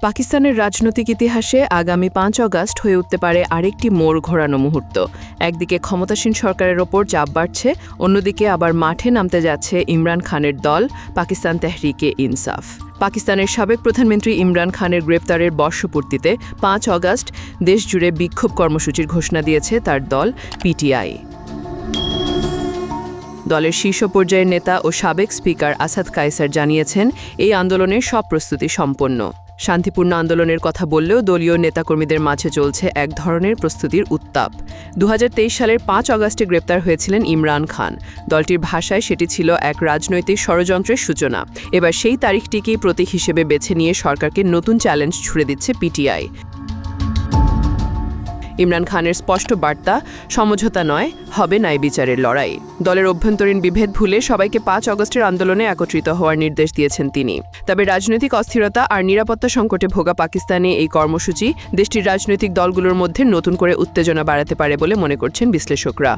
পাকিস্তানের রাজনৈতিক ইতিহাসে আগামী ৫ অগাস্ট হয়ে উঠতে পারে আরেকটি মোড় ঘোরানো মুহূর্ত। একদিকে ক্ষমতাসীন সরকারের ওপর চাপ বাড়ছে, অন্যদিকে আবার মাঠে নামতে যাচ্ছে ইমরান খানের দল পাকিস্তান তেহরিকে ইনসাফ। পাকিস্তানের সাবেক প্রধানমন্ত্রী ইমরান খানের গ্রেপ্তারের বর্ষপূর্তিতে ৫ অগাস্ট দেশজুড়ে বিক্ষোভ কর্মসূচির ঘোষণা দিয়েছে তার দল পিটিআই। দলের শীর্ষ পর্যায়ের নেতা ও সাবেক স্পিকার আসাদ কায়সার জানিয়েছেন, এই আন্দোলনের সব প্রস্তুতি সম্পন্ন। শান্তিপূর্ণ আন্দোলনের কথা বললেও দলীয় নেতাকর্মীদের মাঝে চলছে এক ধরনের প্রস্তুতির উত্তাপ। ২০২৩ সালের ৫ অগাস্টে গ্রেপ্তার হয়েছিলেন ইমরান খান। দলটির ভাষায় সেটি ছিল এক রাজনৈতিক ষড়যন্ত্রের সূচনা। এবার সেই তারিখটিকেই প্রতীক হিসেবে বেছে নিয়ে সরকারকে নতুন চ্যালেঞ্জ ছুড়ে দিচ্ছে পিটিআই। ইমরান খানের স্পষ্ট বার্তা, সমঝোতা নয়, হবে ন্যায় বিচারের লড়াই। দলের অভ্যন্তরীণ বিভেদ ভুলে সবাইকে ৫ অগস্টের আন্দোলনে একত্রিত হওয়ার নির্দেশ দিয়েছেন তিনি। তবে রাজনৈতিক অস্থিরতা আর নিরাপত্তা সংকটে ভোগা পাকিস্তানে এই কর্মসূচি দেশটির রাজনৈতিক দলগুলোর মধ্যে নতুন করে উত্তেজনা বাড়াতে পারে বলে মনে করছেন বিশ্লেষকরা।